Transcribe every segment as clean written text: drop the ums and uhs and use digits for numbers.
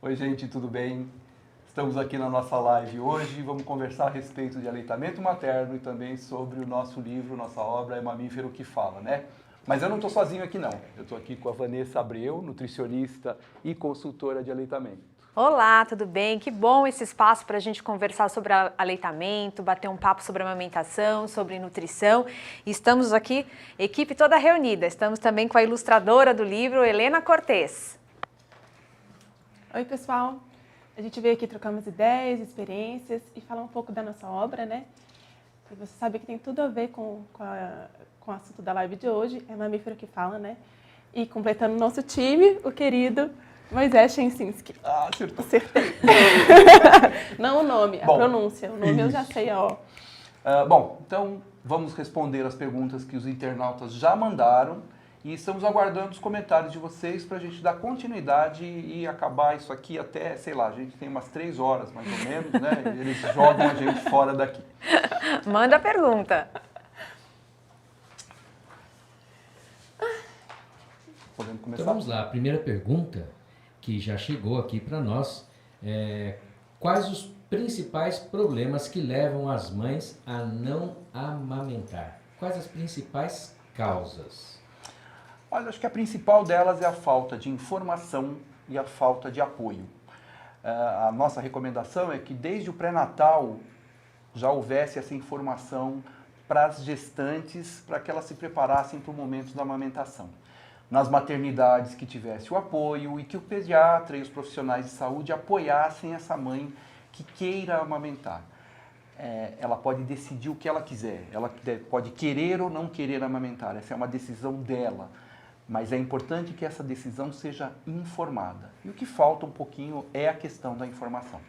Oi, gente, tudo bem? Estamos aqui na nossa live hoje e vamos conversar a respeito de aleitamento materno e também sobre o nosso livro, nossa obra É Mamífero que Fala, né? Mas eu não estou sozinho aqui não, eu estou aqui com a Vanessa Abreu, nutricionista e consultora de aleitamento. Olá, tudo bem? Que bom esse espaço para a gente conversar sobre aleitamento, bater um papo sobre amamentação, sobre nutrição. E estamos aqui, equipe toda reunida. Estamos também com a ilustradora do livro, Helena Cortez. Oi, pessoal. A gente veio aqui trocar umas ideias, experiências e falar um pouco da nossa obra, né? E você sabe que tem tudo a ver com o assunto da live de hoje, é Mamífero que Fala, né? E completando o nosso time, o querido Moisés Shensinski. Ah, acertou. Acertei. Não o nome, a pronúncia. O nome eu já sei, ó. Bom, então vamos responder as perguntas que os internautas já mandaram e estamos aguardando os comentários de vocês para a gente dar continuidade e acabar isso aqui até, sei lá, a gente tem umas 3 horas mais ou menos, né? E eles jogam a gente fora daqui. Manda a pergunta. Podemos começar? Então vamos lá, a primeira pergunta que já chegou aqui para nós é: quais os principais problemas que levam as mães a não amamentar? Quais as principais causas? Olha, acho que a principal delas é a falta de informação e a falta de apoio. A nossa recomendação é que desde o pré-natal já houvesse essa informação para as gestantes, para que elas se preparassem para o momento da amamentação. Nas maternidades que tivesse o apoio e que o pediatra e os profissionais de saúde apoiassem essa mãe que queira amamentar. Ela pode decidir o que ela quiser, ela pode querer ou não querer amamentar, essa é uma decisão dela, mas é importante que essa decisão seja informada. E o que falta um pouquinho é a questão da informação.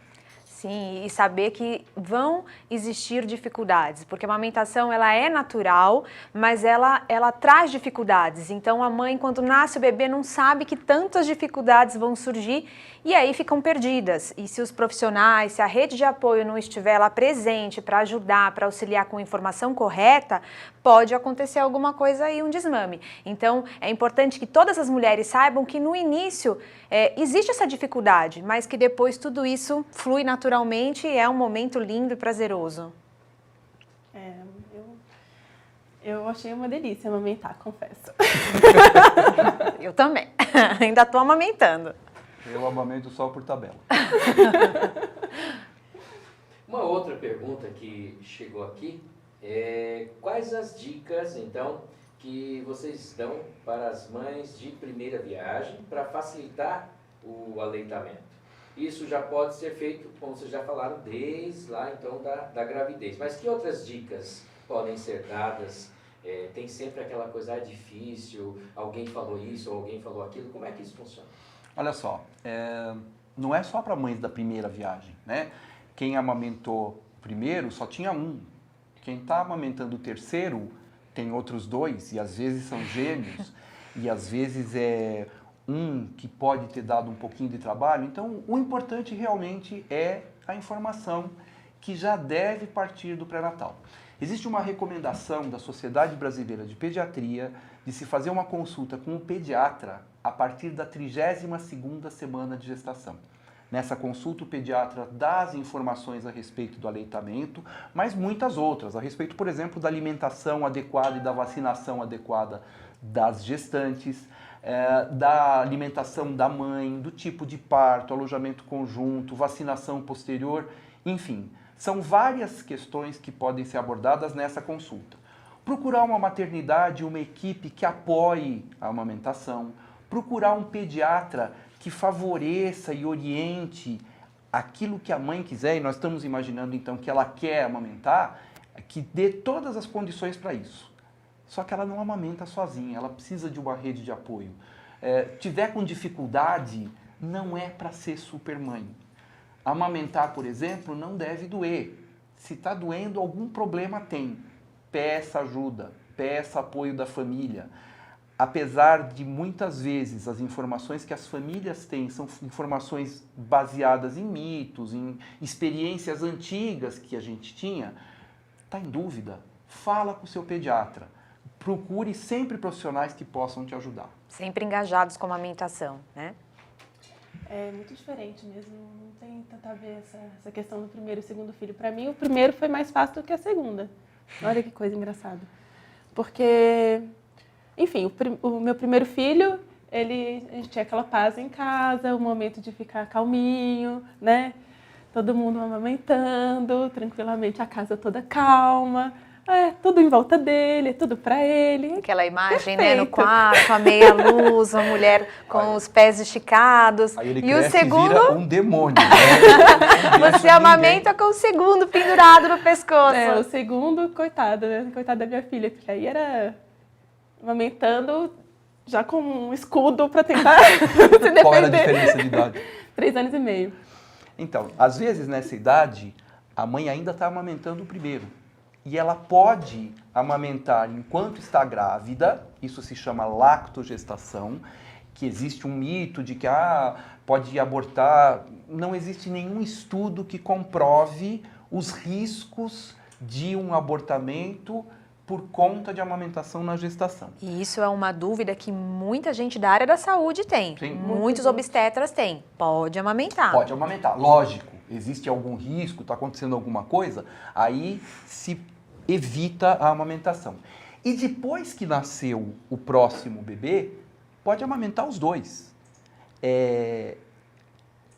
Sim, e saber que vão existir dificuldades, porque a amamentação ela é natural, mas ela traz dificuldades. Então a mãe, quando nasce o bebê, não sabe que tantas dificuldades vão surgir e aí ficam perdidas. E se os profissionais, se a rede de apoio não estiver lá presente para ajudar, para auxiliar com a informação correta, pode acontecer alguma coisa aí, um desmame. Então é importante que todas as mulheres saibam que no início existe essa dificuldade, mas que depois tudo isso flui naturalmente e é um momento lindo e prazeroso. Eu achei uma delícia amamentar, confesso. Eu também. Ainda estou amamentando. Eu amamento só por tabela. Uma outra pergunta que chegou aqui é: quais as dicas, então, que vocês dão para as mães de primeira viagem para facilitar o aleitamento? Isso já pode ser feito, como vocês já falaram, desde lá, então, da gravidez. Mas que outras dicas podem ser dadas? Tem sempre aquela coisa difícil, alguém falou isso ou alguém falou aquilo. Como é que isso funciona? Olha só, não é só para mães da primeira viagem, né? Quem amamentou primeiro só tinha um. Quem está amamentando o terceiro tem outros 2 e às vezes são gêmeos e às vezes é um que pode ter dado um pouquinho de trabalho. Então, o importante realmente é a informação que já deve partir do pré-natal. Existe uma recomendação da Sociedade Brasileira de Pediatria de se fazer uma consulta com o pediatra a partir da 32ª semana de gestação. Nessa consulta, o pediatra dá as informações a respeito do aleitamento, mas muitas outras, a respeito, por exemplo, da alimentação adequada e da vacinação adequada das gestantes, da alimentação da mãe, do tipo de parto, alojamento conjunto, vacinação posterior, enfim. São várias questões que podem ser abordadas nessa consulta. Procurar uma maternidade, uma equipe que apoie a amamentação, procurar um pediatra que favoreça e oriente aquilo que a mãe quiser, e nós estamos imaginando então que ela quer amamentar, que dê todas as condições para isso. Só que ela não amamenta sozinha, ela precisa de uma rede de apoio. Tiver com dificuldade, não é para ser super mãe. Amamentar, por exemplo, não deve doer. Se está doendo, algum problema tem. Peça ajuda, peça apoio da família. Apesar de muitas vezes as informações que as famílias têm são informações baseadas em mitos, em experiências antigas que a gente tinha, está em dúvida, fala com o seu pediatra. Procure sempre profissionais que possam te ajudar. Sempre engajados com a amamentação, né? É muito diferente mesmo, não tem tanta a ver essa questão do primeiro e segundo filho. Para mim, o primeiro foi mais fácil do que a segunda. Olha que coisa engraçada. Porque, enfim, o meu primeiro filho, a gente tinha aquela paz em casa, o momento de ficar calminho, né? Todo mundo amamentando, tranquilamente, a casa toda calma. Tudo em volta dele, tudo para ele. Aquela imagem, Perfeito. né, no quarto, a meia luz, uma mulher com os pés esticados. Aí ele E cresce o segundo, e vira um demônio. Né? Não você deixa amamenta com o segundo pendurado no pescoço. O segundo, coitado, né? Coitado da minha filha, porque aí era amamentando já com um escudo para tentar se defender. Qual era a diferença de idade? 3 anos e meio. Então, às vezes nessa idade, a mãe ainda está amamentando o primeiro. E ela pode amamentar enquanto está grávida, isso se chama lactogestação, que existe um mito de que pode abortar. Não existe nenhum estudo que comprove os riscos de um abortamento por conta de amamentação na gestação. E isso é uma dúvida que muita gente da área da saúde tem. Sim. Muitos obstetras têm. Pode amamentar. Pode amamentar, lógico. Existe algum risco, está acontecendo alguma coisa, aí se evita a amamentação. E depois que nasceu o próximo bebê, pode amamentar os dois. É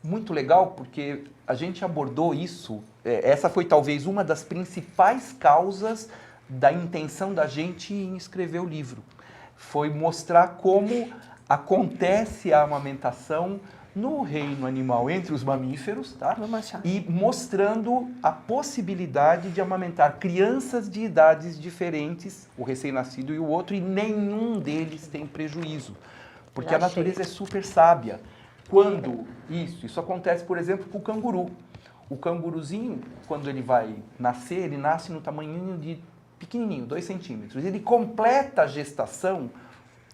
muito legal porque a gente abordou isso, essa foi talvez uma das principais causas da intenção da gente em escrever o livro. Foi mostrar como acontece a amamentação no reino animal entre os mamíferos, tá? Vamos achar. E mostrando a possibilidade de amamentar crianças de idades diferentes, o recém-nascido e o outro, e nenhum deles tem prejuízo. Porque a natureza é super sábia. Quando isso acontece, por exemplo, com o canguru. O canguruzinho, quando ele vai nascer, ele nasce no tamanhinho de pequenininho, 2 centímetros. Ele completa a gestação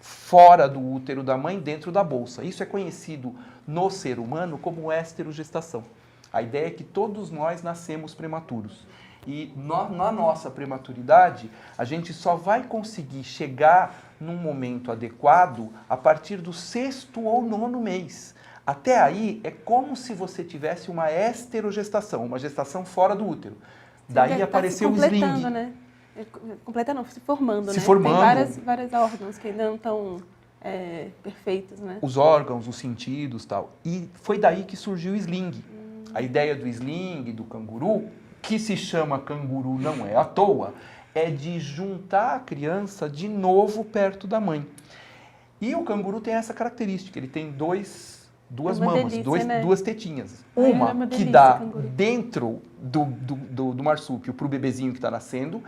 fora do útero da mãe, dentro da bolsa. Isso é conhecido no ser humano como esterogestação. A ideia é que todos nós nascemos prematuros. E na nossa prematuridade, a gente só vai conseguir chegar num momento adequado a partir do 6º ou 9º mês. Até aí, é como se você tivesse uma esterogestação, uma gestação fora do útero. Daí apareceu o sling. Né? Completando, não, se formando, Se né? formando. Tem vários órgãos que ainda não estão perfeitos, né? Os órgãos, os sentidos e tal. E foi daí que surgiu o sling. A ideia do sling, do canguru, que se chama canguru não é à toa, é de juntar a criança de novo perto da mãe. E o canguru tem essa característica, ele tem duas mamas, delícia, né? duas tetinhas. É Uma uma que delícia, dá canguru. dentro do marsúpio para o bebezinho que está nascendo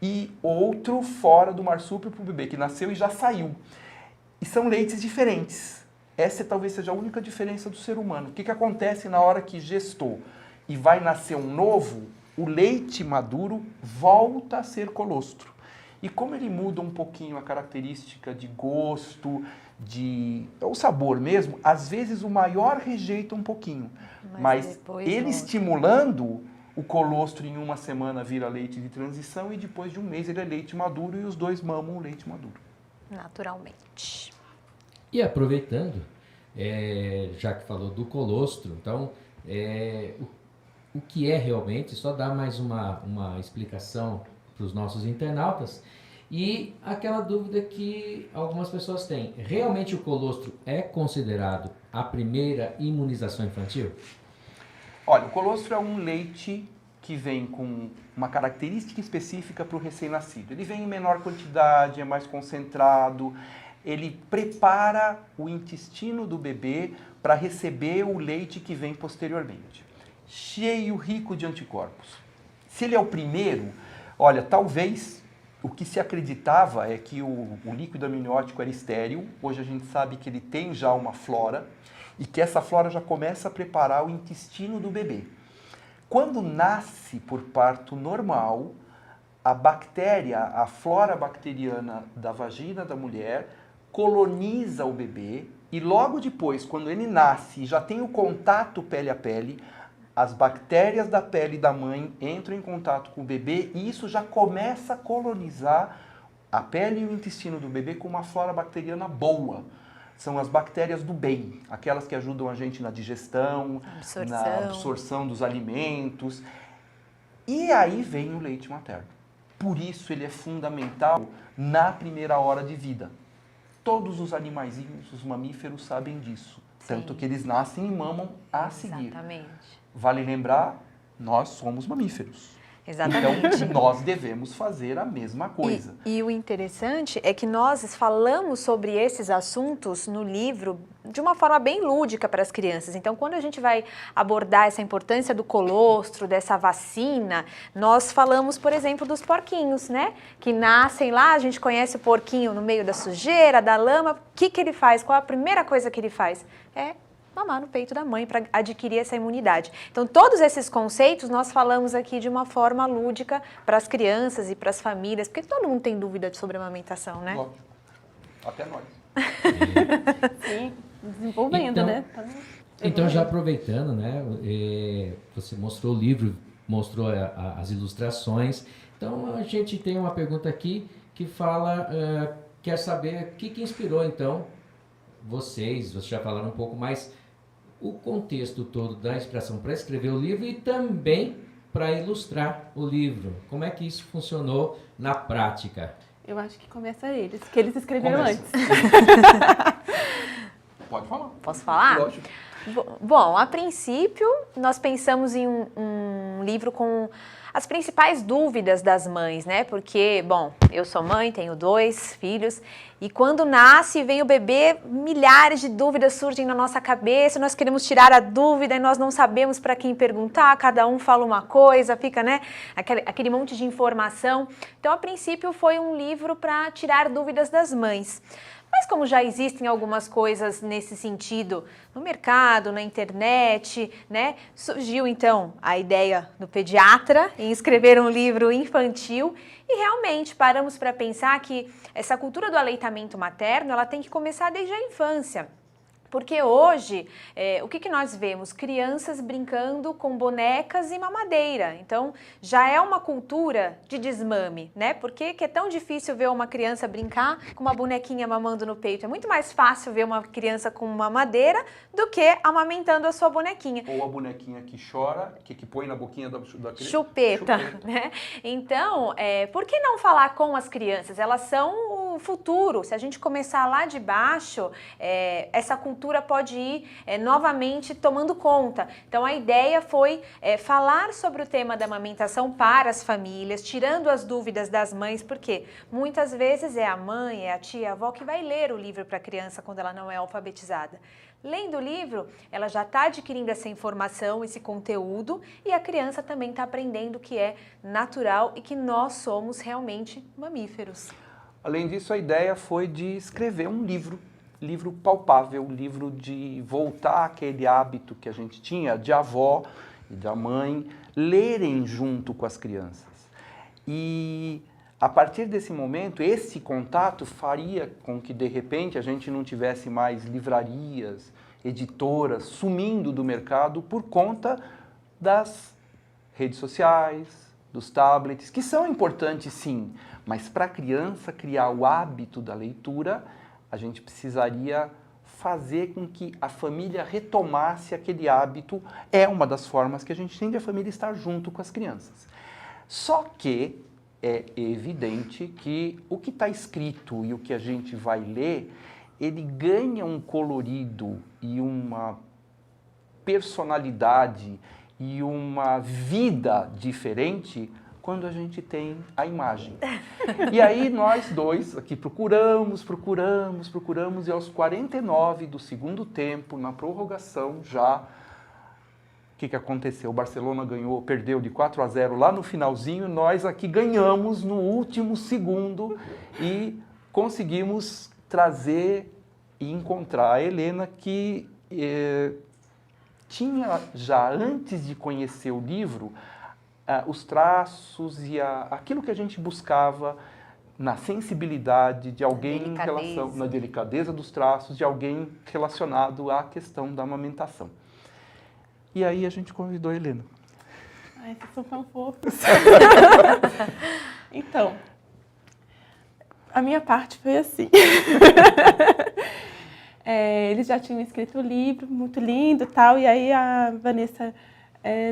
e outro fora do marsúpio para o bebê que nasceu e já saiu. E são leites diferentes. Essa talvez seja a única diferença do ser humano. O que acontece na hora que gestou e vai nascer um novo? O leite maduro volta a ser colostro. E como ele muda um pouquinho a característica de gosto, o sabor mesmo, às vezes o maior rejeita um pouquinho. Mas ele volta. estimulando, o colostro em uma semana vira leite de transição e depois de um mês ele é leite maduro e os dois mamam o leite maduro. Naturalmente. E aproveitando, já que falou do colostro, então, o que é realmente, só dar mais uma explicação para os nossos internautas, e aquela dúvida que algumas pessoas têm, realmente o colostro é considerado a primeira imunização infantil? Olha, o colostro é um leite que vem com uma característica específica para o recém-nascido. Ele vem em menor quantidade, é mais concentrado, ele prepara o intestino do bebê para receber o leite que vem posteriormente. Cheio, rico de anticorpos. Se ele é o primeiro, olha, talvez o que se acreditava é que o líquido amniótico era estéril. Hoje a gente sabe que ele tem já uma flora e que essa flora já começa a preparar o intestino do bebê. Quando nasce por parto normal, a bactéria, a flora bacteriana da vagina da mulher coloniza o bebê e logo depois, quando ele nasce e já tem o contato pele a pele, as bactérias da pele da mãe entram em contato com o bebê e isso já começa a colonizar a pele e o intestino do bebê com uma flora bacteriana boa. são as bactérias do bem, aquelas que ajudam a gente na digestão, na absorção dos alimentos. E aí vem o leite materno. Por isso ele é fundamental na primeira hora de vida. Todos os animaizinhos, os mamíferos sabem disso. Tanto que eles nascem e mamam a seguir. Exatamente. Vale lembrar, nós somos mamíferos. Exatamente. Então, nós devemos fazer a mesma coisa. E o interessante é que nós falamos sobre esses assuntos no livro de uma forma bem lúdica para as crianças. Então, quando a gente vai abordar essa importância do colostro, dessa vacina, nós falamos, por exemplo, dos porquinhos, né? Que nascem lá, a gente conhece o porquinho no meio da sujeira, da lama. O que ele faz? Qual a primeira coisa que ele faz? É mamar no peito da mãe para adquirir essa imunidade. Então, todos esses conceitos nós falamos aqui de uma forma lúdica para as crianças e para as famílias, porque todo mundo tem dúvida sobre a amamentação, né? Lógico. Até nós. Sim, desenvolvendo, Então, né? Então, já aproveitando, né? Você mostrou o livro, mostrou as ilustrações. Então, a gente tem uma pergunta aqui que fala, quer saber o que inspirou, então, vocês já falaram um pouco mais, o contexto todo da inspiração para escrever o livro e também para ilustrar o livro. Como é que isso funcionou na prática? Eu acho que começa eles, que eles escreveram Começa. antes. Pode falar. Posso falar? Lógico. Bom, a princípio, nós pensamos em um livro com as principais dúvidas das mães, né? Porque, bom, eu sou mãe, tenho 2 filhos, e quando nasce e vem o bebê, milhares de dúvidas surgem na nossa cabeça, nós queremos tirar a dúvida e nós não sabemos para quem perguntar, cada um fala uma coisa, fica, né, aquele monte de informação. Então, a princípio, foi um livro para tirar dúvidas das mães. Mas como já existem algumas coisas nesse sentido no mercado, na internet, né, surgiu então a ideia do pediatra em escrever um livro infantil e realmente paramos para pensar que essa cultura do aleitamento materno, ela tem que começar desde a infância. Porque hoje, o que nós vemos? Crianças brincando com bonecas e mamadeira. Então, já é uma cultura de desmame, né? Por que é tão difícil ver uma criança brincar com uma bonequinha mamando no peito? É muito mais fácil ver uma criança com mamadeira do que amamentando a sua bonequinha. Ou a bonequinha que chora, que põe na boquinha da criança. Chupeta, né? Então, por que não falar com as crianças? Elas são o futuro. Se a gente começar lá de baixo, essa cultura pode ir novamente tomando conta. Então, a ideia foi falar sobre o tema da amamentação para as famílias, tirando as dúvidas das mães, porque muitas vezes é a mãe, é a tia, a avó que vai ler o livro para a criança quando ela não é alfabetizada. Lendo o livro, ela já está adquirindo essa informação, esse conteúdo, e a criança também está aprendendo que é natural e que nós somos realmente mamíferos. Além disso, a ideia foi de escrever um livro palpável, livro de voltar àquele hábito que a gente tinha de avó e da mãe lerem junto com as crianças. E a partir desse momento, esse contato faria com que, de repente, a gente não tivesse mais livrarias, editoras sumindo do mercado por conta das redes sociais, dos tablets, que são importantes sim, mas para a criança criar o hábito da leitura, a gente precisaria fazer com que a família retomasse aquele hábito. É uma das formas que a gente tem de a família estar junto com as crianças. Só que é evidente que o que está escrito e o que a gente vai ler, ele ganha um colorido e uma personalidade e uma vida diferente quando a gente tem a imagem. E aí nós dois aqui procuramos, e aos 49 do segundo tempo, na prorrogação já, o que aconteceu? O Barcelona perdeu de 4-0 lá no finalzinho, nós aqui ganhamos no último segundo e conseguimos trazer e encontrar a Helena que tinha já, antes de conhecer o livro, os traços e aquilo que a gente buscava na sensibilidade de alguém em relação, na delicadeza dos traços, de alguém relacionado à questão da amamentação. E aí a gente convidou a Helena. Ai, vocês são tão fofos. Então, a minha parte foi assim. eles já tinham escrito o livro, muito lindo e tal, e aí a Vanessa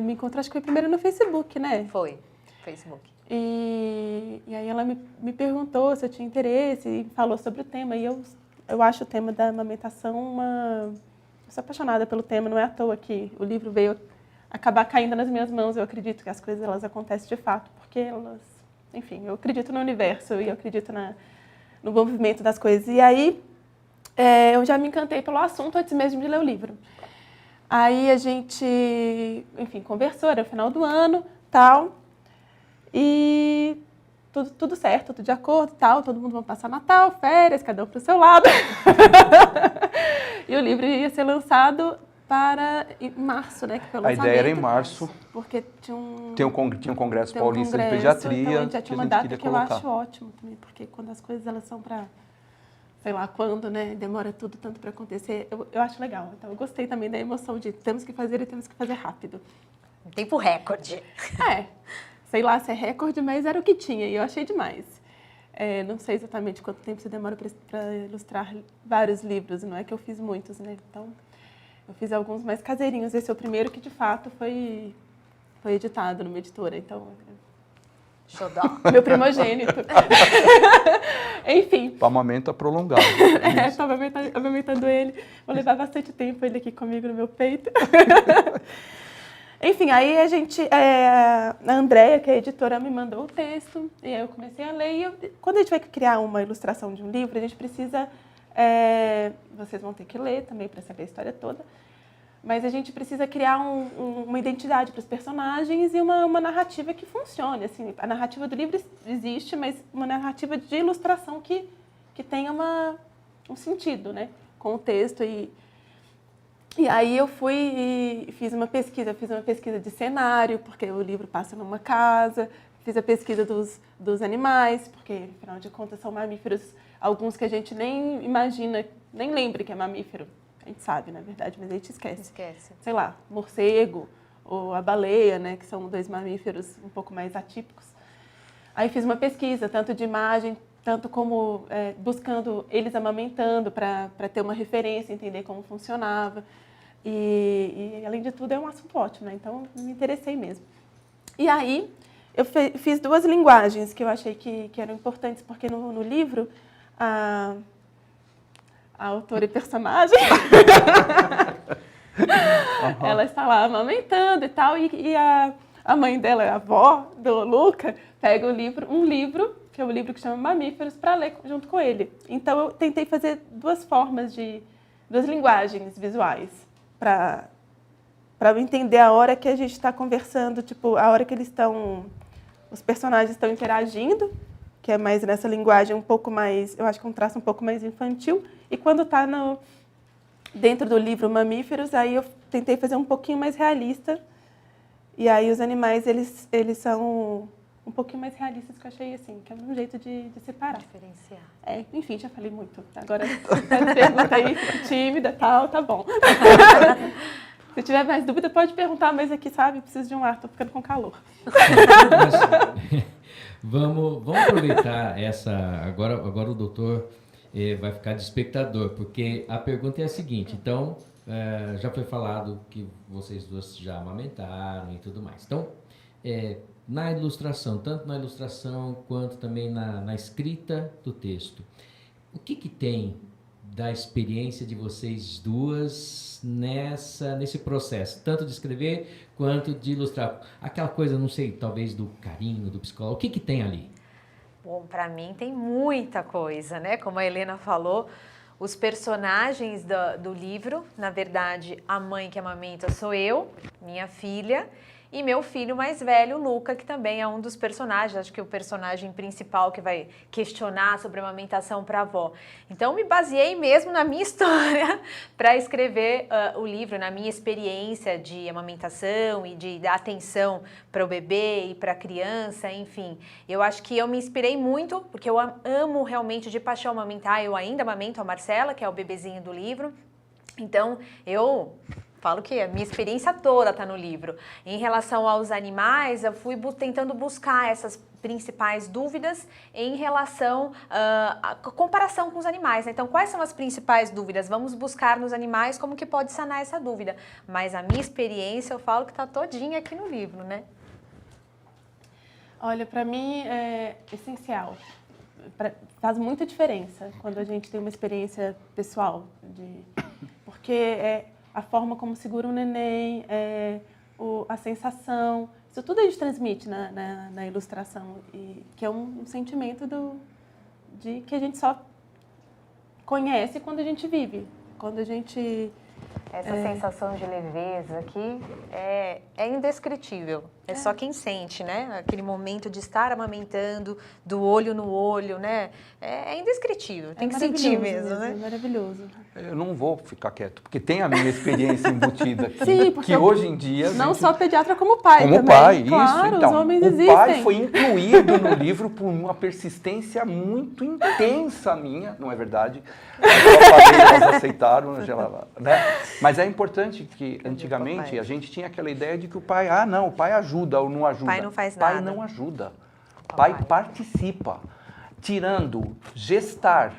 me encontrou, acho que foi primeiro no Facebook, né? Foi, Facebook. E aí ela me perguntou se eu tinha interesse e falou sobre o tema, e eu acho o tema da amamentação Eu sou apaixonada pelo tema, não é à toa que o livro veio acabar caindo nas minhas mãos. Eu acredito que as coisas elas acontecem de fato, porque elas... Enfim, eu acredito no universo e eu acredito no movimento das coisas. E aí, eu já me encantei pelo assunto antes mesmo de ler o livro. Aí a gente, enfim, conversou, era o final do ano, tal, e tudo certo, tudo de acordo, tal, todo mundo vai passar Natal, férias, cada um para o seu lado. E o livro ia ser lançado em março, né? Que foi o A ideia era em lançamento, março. Porque tinha um Tinha um congresso tem um paulista de congresso, pediatria. então a gente já tinha uma gente data queria que eu colocar. acho ótimo também, porque quando as coisas elas são para, sei lá quando, né? Demora tudo tanto para acontecer, eu acho legal. Então eu gostei também da emoção de temos que fazer e temos que fazer rápido. Tempo recorde. Sei lá se é recorde, mas era o que tinha e eu achei demais. Não sei exatamente quanto tempo você demora para ilustrar vários livros, não é que eu fiz muitos, né? Então, eu fiz alguns mais caseirinhos. Esse é o primeiro que, de fato, foi editado numa editora. Então, Xodó. meu primogênito. Enfim. Amamenta prolongado. Estava amamentando ele. Vou levar bastante tempo ele aqui comigo no meu peito. Enfim, aí a Andréia, que é a editora, me mandou o texto, e aí eu comecei a ler. Quando a gente vai criar uma ilustração de um livro, a gente precisa... vocês vão ter que ler também para saber a história toda, mas a gente precisa criar uma identidade para os personagens e uma narrativa que funcione. Assim, a narrativa do livro existe, mas uma narrativa de ilustração que tenha um sentido, né, com o texto. E aí eu fui e fiz uma pesquisa de cenário, porque o livro passa numa casa, fiz a pesquisa dos animais, porque, afinal de contas, são mamíferos, alguns que a gente nem imagina, nem lembra que é mamífero. A gente sabe, na verdade, mas a gente esquece. Sei lá, morcego ou a baleia, né, que são 2 mamíferos um pouco mais atípicos. Aí fiz uma pesquisa, tanto de imagem, tanto como buscando eles amamentando, para ter uma referência, entender como funcionava. E, além de tudo, é um assunto ótimo, né? Então, me interessei mesmo. E aí, eu fiz 2 linguagens que eu achei que eram importantes, porque no livro, a autora e personagem, ela está lá amamentando e tal, e a mãe dela, a avó do Luca, pega um livro, que é o livro que chama Mamíferos, para ler junto com ele. Então, eu tentei fazer 2 linguagens visuais, para eu entender a hora que a gente está conversando, tipo, a hora que os personagens estão interagindo, que é mais nessa linguagem um pouco mais, eu acho que um traço um pouco mais infantil, e quando está dentro do livro Mamíferos, aí eu tentei fazer um pouquinho mais realista, e aí os animais, eles são um pouquinho mais realistas, que eu achei assim, que é um jeito de separar. Diferenciar. Enfim, já falei muito. Agora, se faz pergunta aí, tímida e tal, tá bom. Se tiver mais dúvida, pode perguntar, mas aqui, sabe, preciso de um ar, tô ficando com calor. Vamos aproveitar agora o doutor vai ficar de espectador, porque a pergunta é a seguinte, então, já foi falado que vocês 2 já amamentaram e tudo mais. Então, na ilustração, tanto na ilustração quanto também na escrita do texto, o que tem da experiência de vocês 2 nesse processo, tanto de escrever quanto de ilustrar? Aquela coisa, não sei, talvez do carinho, do psicólogo, o que tem ali? Bom, para mim tem muita coisa, né? Como a Helena falou, os personagens do livro, na verdade, a mãe que amamenta sou eu, minha filha, e meu filho mais velho, Luca, que também é um dos personagens, acho que é o personagem principal que vai questionar sobre a amamentação para a avó. Então, me baseei mesmo na minha história para escrever o livro, na minha experiência de amamentação e de dar atenção para o bebê e para a criança, enfim. Eu acho que eu me inspirei muito, porque eu amo realmente de paixão amamentar, eu ainda amamento a Marcela, que é o bebezinho do livro. Então, eu falo que a minha experiência toda está no livro. Em relação aos animais, eu fui tentando buscar essas principais dúvidas em relação à comparação com os animais, né? Então, quais são as principais dúvidas? Vamos buscar nos animais como que pode sanar essa dúvida. Mas a minha experiência, eu falo que está todinha aqui no livro, né? Olha, para mim é essencial. Faz muita diferença quando a gente tem uma experiência pessoal, porque é a forma como segura o neném, a sensação, isso tudo a gente transmite na ilustração, que é um sentimento de que a gente só conhece quando a gente vive, quando a gente... Essa sensação de leveza aqui é indescritível. É só quem sente, né? Aquele momento de estar amamentando, do olho no olho, né? É indescritível, tem que sentir mesmo, né? É maravilhoso. Eu não vou ficar quieto, porque tem a minha experiência embutida aqui. Sim, porque que hoje em dia... Não só pediatra, como pai como também. pai, Claro, isso. Então, os homens o existem. pai foi incluído no livro por uma persistência muito intensa minha, não é verdade? Eu falei, elas aceitaram, né? Mas é importante que antigamente a gente tinha aquela ideia de que o pai, o pai ajuda ou não ajuda. O pai não faz pai nada. Não ajuda. O pai participa. Tirando gestar,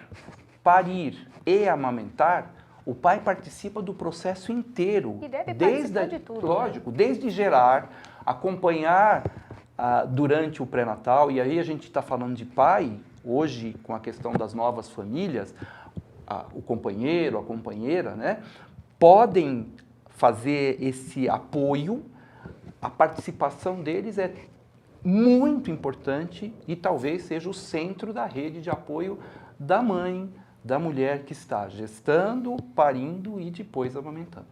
parir e amamentar, o pai participa do processo inteiro. E deve participar de tudo. Lógico, desde gerar, acompanhar durante o pré-natal, e aí a gente está falando de pai, hoje com a questão das novas famílias, o companheiro, a companheira, né, podem fazer esse apoio, a participação deles é muito importante e talvez seja o centro da rede de apoio da mãe, da mulher que está gestando, parindo e depois amamentando.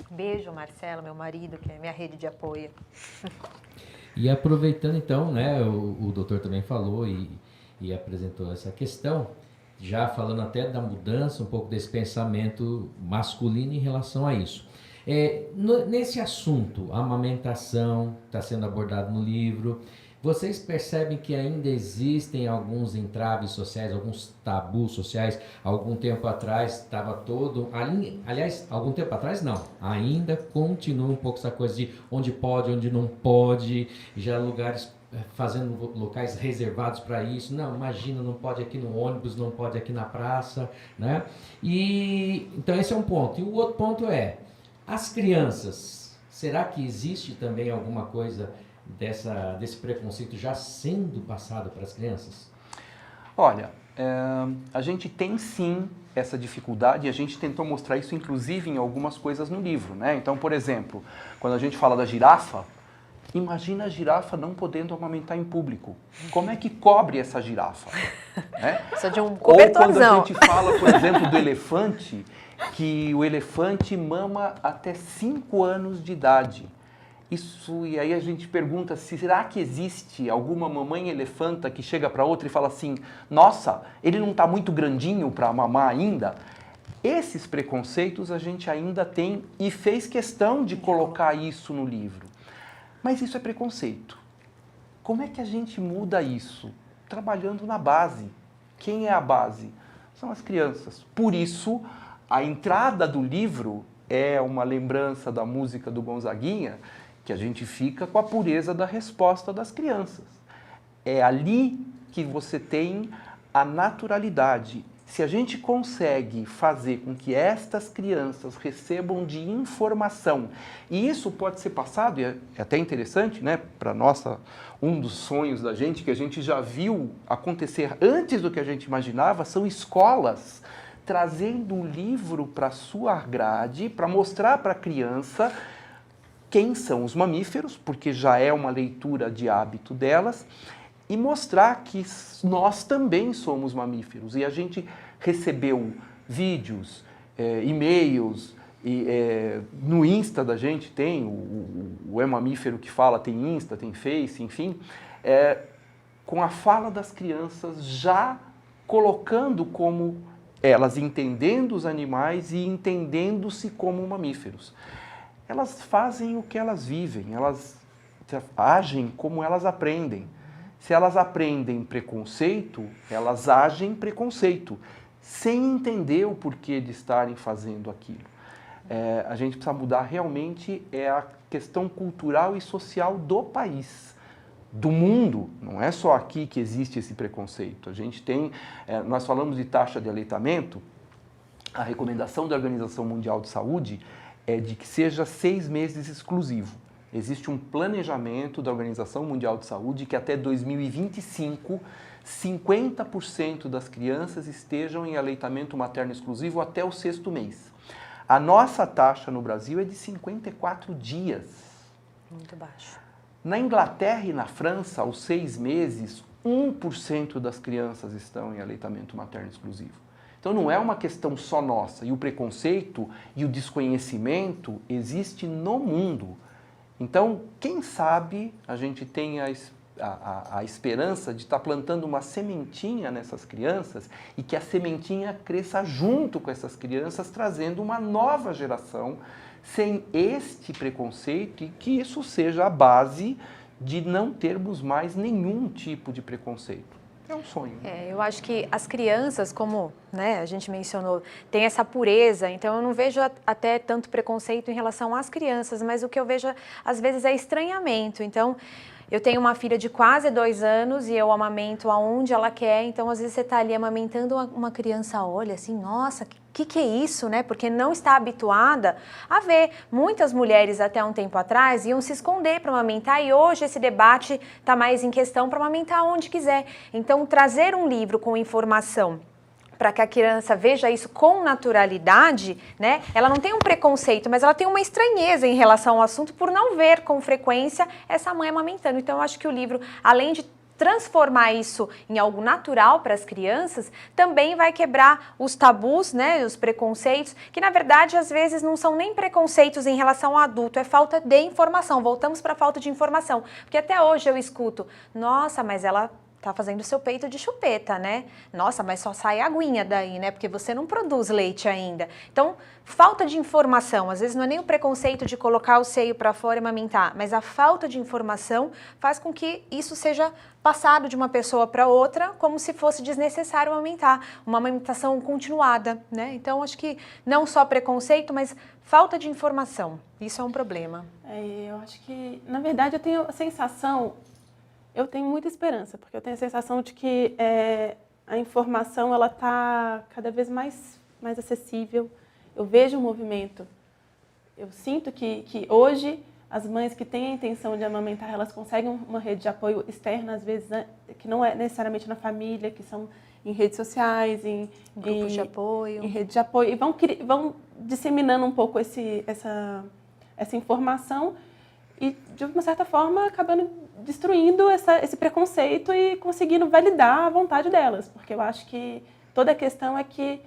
Beijo, Marcelo, meu marido, que é minha rede de apoio. E aproveitando então, né, o doutor também falou e apresentou essa questão, já falando até da mudança, um pouco desse pensamento masculino em relação a isso. Nesse assunto, a amamentação está sendo abordado no livro, vocês percebem que ainda existem alguns entraves sociais, alguns tabus sociais? Algum tempo atrás estava todo... Aliás, algum tempo atrás não, ainda continua um pouco essa coisa de onde pode, onde não pode, já lugares fazendo locais reservados para isso. Não, imagina, não pode aqui no ônibus, não pode aqui na praça, né? E então esse é um ponto. E o outro ponto é, as crianças, será que existe também alguma coisa desse preconceito já sendo passado para as crianças? Olha, a gente tem sim essa dificuldade e a gente tentou mostrar isso inclusive em algumas coisas no livro, né? Então, por exemplo, quando a gente fala da girafa, imagina a girafa não podendo amamentar em público. Como é que cobre essa girafa? Né? Precisa de um cobertorzão. Ou quando a gente fala, por exemplo, do elefante, que o elefante mama até 5 anos de idade. E aí a gente pergunta, será que existe alguma mamãe elefanta que chega para outra e fala assim, nossa, ele não está muito grandinho para mamar ainda? Esses preconceitos a gente ainda tem e fez questão de colocar isso no livro. Mas isso é preconceito. Como é que a gente muda isso? Trabalhando na base. Quem é a base? São as crianças. Por isso, a entrada do livro é uma lembrança da música do Gonzaguinha, que a gente fica com a pureza da resposta das crianças. É ali que você tem a naturalidade. Se a gente consegue fazer com que estas crianças recebam de informação, e isso pode ser passado, e é até interessante, né, para um dos sonhos da gente, que a gente já viu acontecer antes do que a gente imaginava, são escolas trazendo o livro para a sua grade, para mostrar para a criança quem são os mamíferos, porque já é uma leitura de hábito delas, e mostrar que nós também somos mamíferos. E a gente recebeu vídeos, e-mails, no Insta da gente tem, o É Mamífero que fala, tem Insta, tem Face, enfim, com a fala das crianças já colocando como elas entendendo os animais e entendendo-se como mamíferos. Elas fazem o que elas vivem, elas agem como elas aprendem. Se elas aprendem preconceito, elas agem preconceito, sem entender o porquê de estarem fazendo aquilo. A gente precisa mudar realmente a questão cultural e social do país, do mundo. Não é só aqui que existe esse preconceito. A gente tem, nós falamos de taxa de aleitamento, a recomendação da Organização Mundial de Saúde é de que seja 6 meses exclusivo. Existe um planejamento da Organização Mundial de Saúde que até 2025, 50% das crianças estejam em aleitamento materno exclusivo até o 6º mês. A nossa taxa no Brasil é de 54 dias. Muito baixo. Na Inglaterra e na França, aos 6 meses, 1% das crianças estão em aleitamento materno exclusivo. Então não é uma questão só nossa. E o preconceito e o desconhecimento existe no mundo. Então, quem sabe a gente tem a esperança de estar plantando uma sementinha nessas crianças e que a sementinha cresça junto com essas crianças, trazendo uma nova geração sem este preconceito e que isso seja a base de não termos mais nenhum tipo de preconceito. É um sonho. Eu acho que as crianças, como, né, a gente mencionou, tem essa pureza, então eu não vejo até tanto preconceito em relação às crianças, mas o que eu vejo às vezes é estranhamento. Então, eu tenho uma filha de quase 2 anos e eu amamento aonde ela quer, então às vezes você está ali amamentando uma criança, olha assim, nossa, que é isso, né? Porque não está habituada a ver. Muitas mulheres até um tempo atrás iam se esconder para amamentar e hoje esse debate está mais em questão para amamentar onde quiser. Então trazer um livro com informação para que a criança veja isso com naturalidade, né? Ela não tem um preconceito, mas ela tem uma estranheza em relação ao assunto por não ver com frequência essa mãe amamentando. Então eu acho que o livro, além de transformar isso em algo natural para as crianças, também vai quebrar os tabus, né, os preconceitos, que na verdade às vezes não são nem preconceitos em relação ao adulto, é falta de informação. Voltamos para a falta de informação, porque até hoje eu escuto, nossa, mas ela tá fazendo seu peito de chupeta, né? Nossa, mas só sai aguinha daí, né? Porque você não produz leite ainda. Então, falta de informação. Às vezes não é nem o preconceito de colocar o seio para fora e amamentar, mas a falta de informação faz com que isso seja passado de uma pessoa para outra como se fosse desnecessário amamentar. Uma amamentação continuada, né? Então, acho que não só preconceito, mas falta de informação. Isso é um problema. Eu acho que, na verdade, eu tenho a sensação... Eu tenho muita esperança, porque eu tenho a sensação de que a informação ela está cada vez mais acessível. Eu vejo o movimento. Eu sinto que hoje as mães que têm a intenção de amamentar, elas conseguem uma rede de apoio externa, às vezes, né, que não é necessariamente na família, que são em redes sociais, em grupos de apoio. Em rede de apoio. E vão disseminando um pouco essa informação e, de uma certa forma, acabando destruindo esse preconceito e conseguindo validar a vontade delas. Porque eu acho que toda a questão é que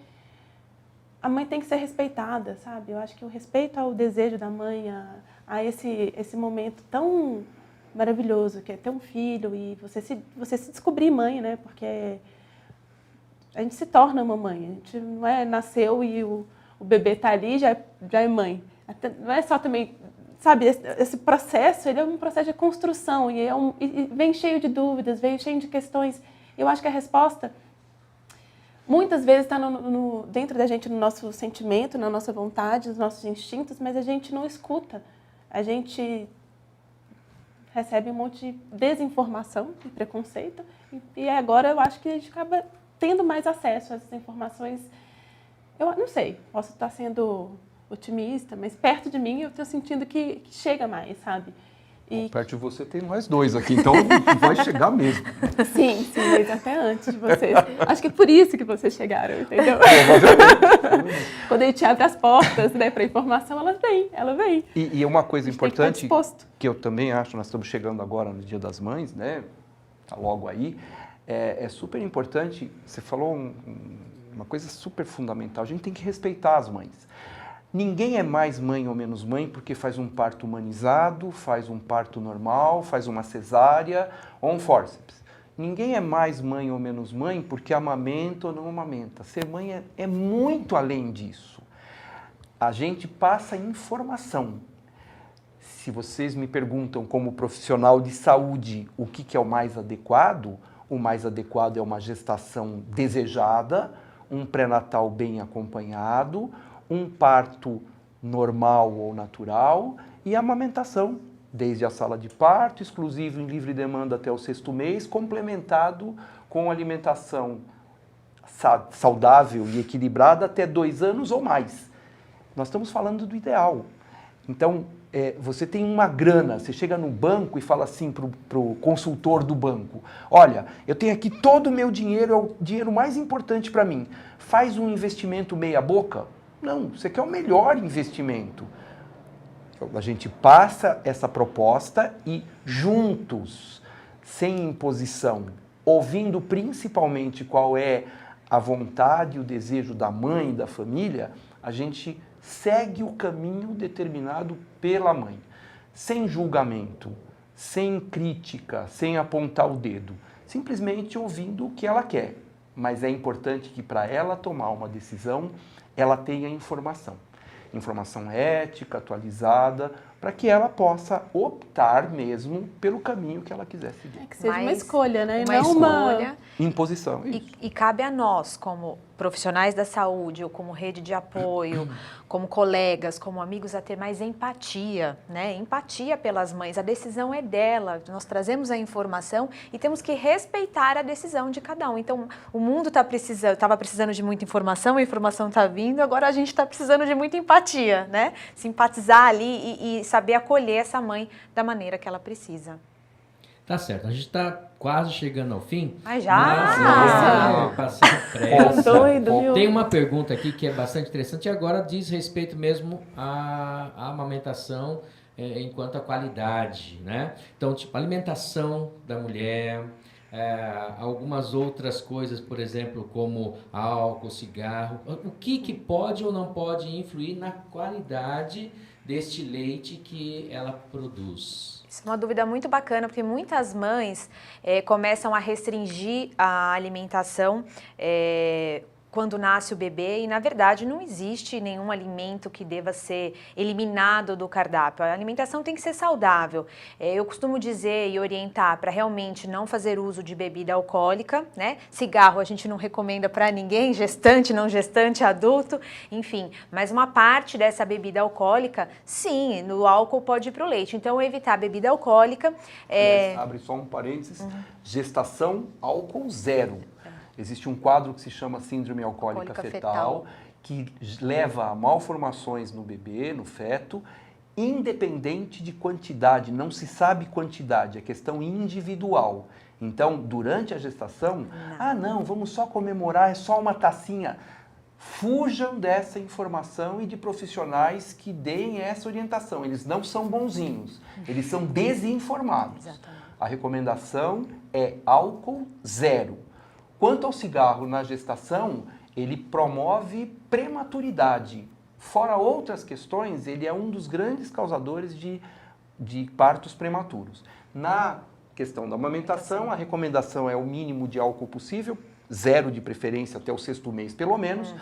a mãe tem que ser respeitada, sabe? Eu acho que o respeito ao desejo da mãe, a esse momento tão maravilhoso que é ter um filho e você se descobrir mãe, né? Porque a gente se torna uma mãe. A gente não nasceu e o bebê está ali e já é mãe. Não é só também... Sabe, esse processo, ele é um processo de construção e vem cheio de dúvidas, vem cheio de questões. Eu acho que a resposta, muitas vezes, está dentro da gente, no nosso sentimento, na nossa vontade, nos nossos instintos, mas a gente não escuta. A gente recebe um monte de desinformação e preconceito e agora eu acho que a gente acaba tendo mais acesso a essas informações. Eu não sei, posso estar sendo... otimista, mas perto de mim eu estou sentindo que chega mais, sabe? E... Perto de você tem nós dois aqui, então vai chegar mesmo. Sim, mas até antes de vocês. Acho que é por isso que vocês chegaram, entendeu? Quando a gente abre as portas, né, para a informação, ela vem. E uma coisa importante que eu também acho, nós estamos chegando agora no Dia das Mães, né? Tá logo aí, é super importante, você falou uma coisa super fundamental, a gente tem que respeitar as mães. Ninguém é mais mãe ou menos mãe porque faz um parto humanizado, faz um parto normal, faz uma cesárea ou um fórceps. Ninguém é mais mãe ou menos mãe porque amamenta ou não amamenta. Ser mãe é muito além disso. A gente passa informação. Se vocês me perguntam como profissional de saúde o que é o mais adequado é uma gestação desejada, um pré-natal bem acompanhado, um parto normal ou natural, e a amamentação, desde a sala de parto, exclusivo em livre demanda até o 6º mês, complementado com alimentação saudável e equilibrada até 2 anos ou mais. Nós estamos falando do ideal. Então, você tem uma grana, você chega no banco e fala assim para o consultor do banco, olha, eu tenho aqui todo o meu dinheiro, é o dinheiro mais importante para mim, faz um investimento meia boca? Não, você quer o melhor investimento. A gente passa essa proposta e juntos, sem imposição, ouvindo principalmente qual é a vontade e o desejo da mãe e da família, a gente segue o caminho determinado pela mãe, sem julgamento, sem crítica, sem apontar o dedo, simplesmente ouvindo o que ela quer. Mas é importante que para ela tomar uma decisão, ela tenha informação ética, atualizada, para que ela possa optar mesmo pelo caminho que ela quiser seguir. Que seja uma escolha, né? Uma escolha. Imposição. E cabe a nós, como profissionais da saúde, ou como rede de apoio, como colegas, como amigos, a ter mais empatia, né? Empatia pelas mães. A decisão é dela. Nós trazemos a informação e temos que respeitar a decisão de cada um. Então, o mundo estava precisando de muita informação, a informação está vindo, agora a gente está precisando de muita empatia, né? Simpatizar ali e saber acolher essa mãe da maneira que ela precisa. Tá certo, a gente está quase chegando ao fim. Mas já? Passando pressa. Doido, viu? Tem uma pergunta aqui que é bastante interessante e agora diz respeito mesmo à amamentação enquanto a qualidade, né? Então, tipo, alimentação da mulher, algumas outras coisas, por exemplo, como álcool, cigarro. O que pode ou não pode influir na qualidade deste leite que ela produz? Isso é uma dúvida muito bacana, porque muitas mães começam a restringir a alimentação quando nasce o bebê e, na verdade, não existe nenhum alimento que deva ser eliminado do cardápio. A alimentação tem que ser saudável. Eu costumo dizer e orientar para realmente não fazer uso de bebida alcoólica, né? Cigarro a gente não recomenda para ninguém, gestante, não gestante, adulto, enfim. Mas uma parte dessa bebida alcoólica, sim, no álcool pode ir para o leite. Então, evitar a bebida alcoólica. Abre só um parênteses, gestação álcool zero. Existe um quadro que se chama síndrome alcoólica fetal, que leva a malformações no bebê, no feto, independente de quantidade, não se sabe quantidade, é questão individual. Então, durante a gestação, não, vamos só comemorar, é só uma tacinha. Fujam dessa informação e de profissionais que deem essa orientação. Eles não são bonzinhos, eles são desinformados. Exatamente. A recomendação é álcool zero. Quanto ao cigarro na gestação, ele promove prematuridade. Fora outras questões, ele é um dos grandes causadores de partos prematuros. Na questão da amamentação, a recomendação é o mínimo de álcool possível, zero de preferência até o 6º mês pelo menos.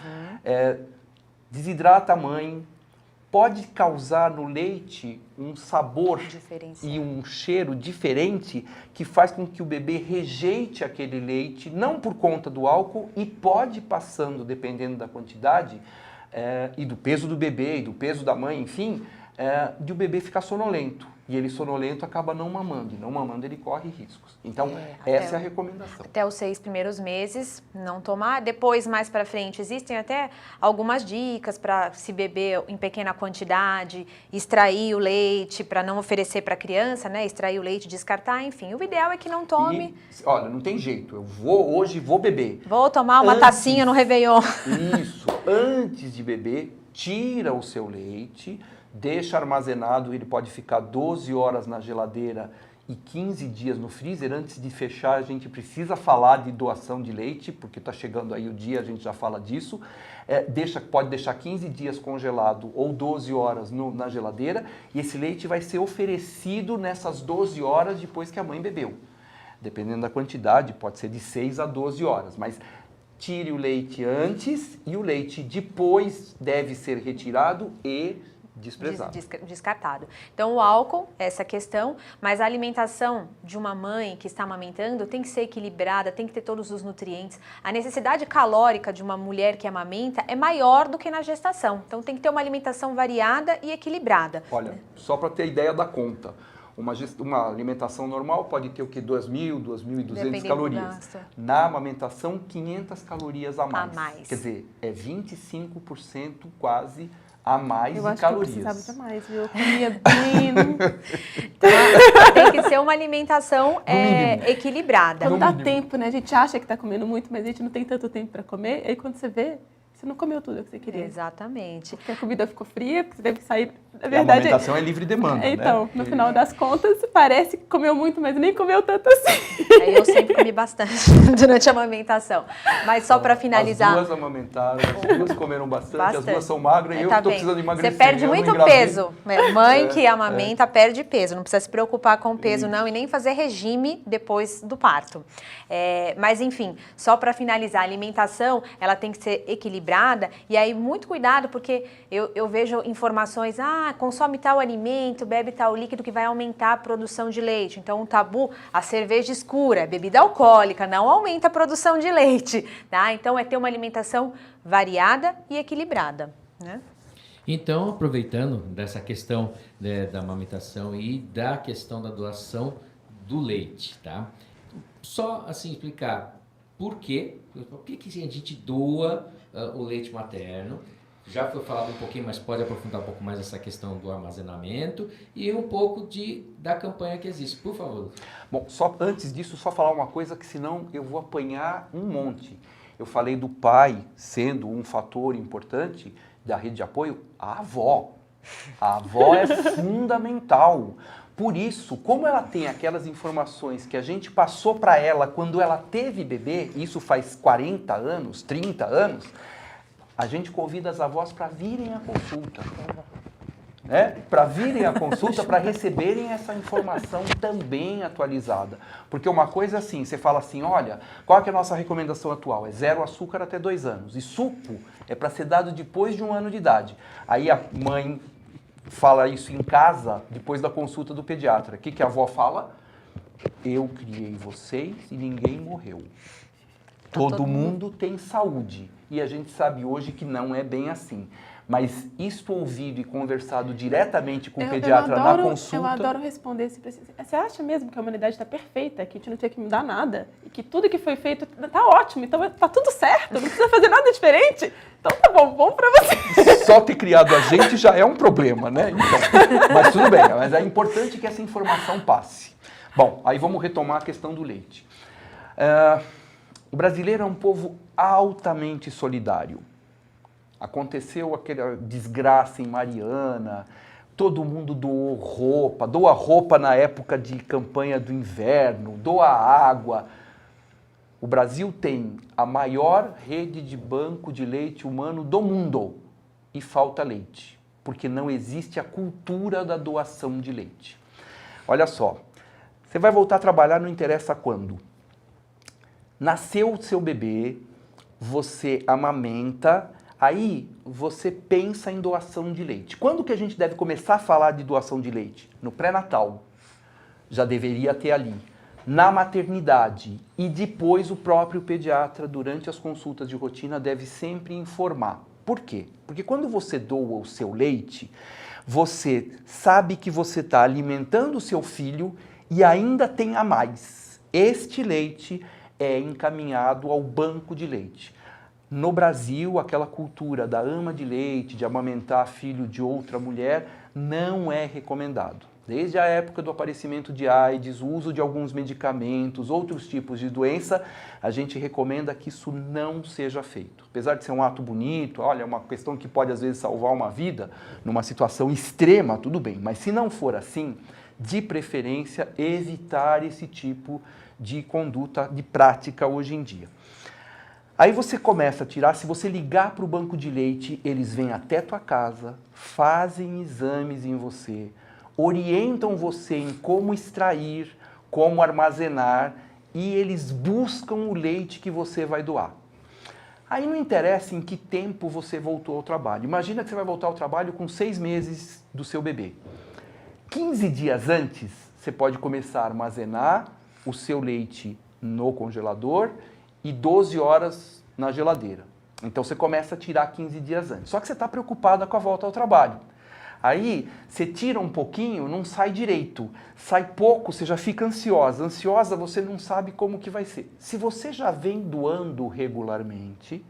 Desidrata a mãe, pode causar no leite um sabor e um cheiro diferente que faz com que o bebê rejeite aquele leite, não por conta do álcool, e pode passando, dependendo da quantidade e do peso do bebê e do peso da mãe, enfim, de o bebê ficar sonolento. E ele sonolento acaba não mamando, e não mamando ele corre riscos. Então, essa é a recomendação. Até os 6 primeiros meses, não tomar. Depois, mais para frente, existem até algumas dicas para se beber em pequena quantidade, extrair o leite para não oferecer para a criança, né? Extrair o leite, descartar, enfim. O ideal é que não tome. Olha, não tem jeito, hoje vou beber. Vou tomar uma tacinha no Réveillon. Isso, antes de beber, tira o seu leite, deixa armazenado, ele pode ficar 12 horas na geladeira e 15 dias no freezer. Antes de fechar, a gente precisa falar de doação de leite, porque está chegando aí o dia, a gente já fala disso. Pode deixar 15 dias congelado ou 12 horas na geladeira, e esse leite vai ser oferecido nessas 12 horas depois que a mãe bebeu. Dependendo da quantidade, pode ser de 6 a 12 horas, mas tire o leite antes e o leite depois deve ser retirado e Desprezado. Descartado. Então, o álcool, essa questão, mas a alimentação de uma mãe que está amamentando tem que ser equilibrada, tem que ter todos os nutrientes. A necessidade calórica de uma mulher que amamenta é maior do que na gestação. Então, tem que ter uma alimentação variada e equilibrada. Olha, só para ter ideia da conta, uma alimentação normal pode ter o que? 2.000, 2.200 Dependendo do calorias. gasto. Na amamentação, 500 calorias a mais. mais. Quer dizer, é 25% quase a mais Eu de acho calorias. que eu precisava de mais, viu? Eu comia bem. Tem que ser uma alimentação mínimo. equilibrada. Quando dá mínimo. tempo, né? A gente acha que tá comendo muito, mas a gente não tem tanto tempo para comer. Aí quando você vê, você não comeu tudo que você queria. Exatamente. Porque a comida ficou fria, porque você teve que sair. Na E a verdade, amamentação é livre demanda, então, né? no final das contas, parece que comeu muito, mas nem comeu tanto assim. Aí eu sempre comi bastante durante a amamentação. Mas só para finalizar. As duas amamentaram, as duas comeram bastante, as duas são magras e eu Tá estou bem. precisando emagrecer. Você perde eu não muito engravido. peso. Mãe que amamenta perde peso. Não precisa se preocupar com o peso, não, e nem fazer regime depois do parto. Mas, enfim, só para finalizar, a alimentação ela tem que ser equilibrada. E aí, muito cuidado, porque eu vejo informações, consome tal alimento, bebe tal líquido que vai aumentar a produção de leite. Então, o tabu, a cerveja escura, a bebida alcoólica, não aumenta a produção de leite, tá? Então, é ter uma alimentação variada e equilibrada, né? Então, aproveitando dessa questão da amamentação e da questão da doação do leite, tá? Só assim explicar por que a gente doa o leite materno. Já foi falado um pouquinho, mas pode aprofundar um pouco mais essa questão do armazenamento e um pouco da campanha que existe, por favor. Bom, só antes disso, só falar uma coisa que senão eu vou apanhar um monte. Eu falei do pai sendo um fator importante da rede de apoio, a avó. A avó é fundamental. Por isso, como ela tem aquelas informações que a gente passou para ela quando ela teve bebê, isso faz 40 anos, 30 anos, a gente convida as avós para virem à consulta. Né? Para virem à consulta, para receberem essa informação também atualizada. Porque uma coisa é assim, você fala assim, olha, qual que é a nossa recomendação atual? É 0 açúcar até 2 anos. E suco é para ser dado depois de 1 ano de idade. Aí a mãe fala isso em casa, depois da consulta do pediatra. O que a avó fala? Eu criei vocês e ninguém morreu. Todo mundo tem saúde. E a gente sabe hoje que não é bem assim. Mas isto ouvido e conversado diretamente com o pediatra na consulta... Eu adoro responder assim, você acha mesmo que a humanidade está perfeita, que a gente não tem que mudar nada? E que tudo que foi feito está ótimo, então está tudo certo, não precisa fazer nada diferente? Então tá bom para você. Só ter criado a gente já é um problema, né? Então, mas tudo bem, mas é importante que essa informação passe. Bom, aí vamos retomar a questão do leite. O brasileiro é um povo altamente solidário. Aconteceu aquela desgraça em Mariana, todo mundo doa roupa na época de campanha do inverno, doa água. O Brasil tem a maior rede de banco de leite humano do mundo e falta leite, porque não existe a cultura da doação de leite. Olha só, você vai voltar a trabalhar, não interessa quando. Nasceu o seu bebê, você amamenta, aí você pensa em doação de leite. Quando que a gente deve começar a falar de doação de leite? No pré-natal. Já deveria ter ali. Na maternidade. E depois o próprio pediatra, durante as consultas de rotina, deve sempre informar. Por quê? Porque quando você doa o seu leite, você sabe que você está alimentando o seu filho e ainda tem a mais. Este leite é encaminhado ao banco de leite. No Brasil, aquela cultura da ama de leite, de amamentar filho de outra mulher, não é recomendado. Desde a época do aparecimento de AIDS, o uso de alguns medicamentos, outros tipos de doença, a gente recomenda que isso não seja feito. Apesar de ser um ato bonito, olha, é uma questão que pode às vezes salvar uma vida, numa situação extrema, tudo bem. Mas se não for assim, de preferência, evitar esse tipo de conduta, de prática hoje em dia. Aí você começa a tirar, se você ligar para o banco de leite, eles vêm até tua casa, fazem exames em você, orientam você em como extrair, como armazenar e eles buscam o leite que você vai doar. Aí não interessa em que tempo você voltou ao trabalho. Imagina que você vai voltar ao trabalho com 6 meses do seu bebê. 15 dias antes, você pode começar a armazenar o seu leite no congelador e 12 horas na geladeira. Então você começa a tirar 15 dias antes. Só que você está preocupada com a volta ao trabalho. Aí você tira um pouquinho, não sai direito. Sai pouco, você já fica ansiosa. Ansiosa, você não sabe como que vai ser. Se você já vem doando regularmente,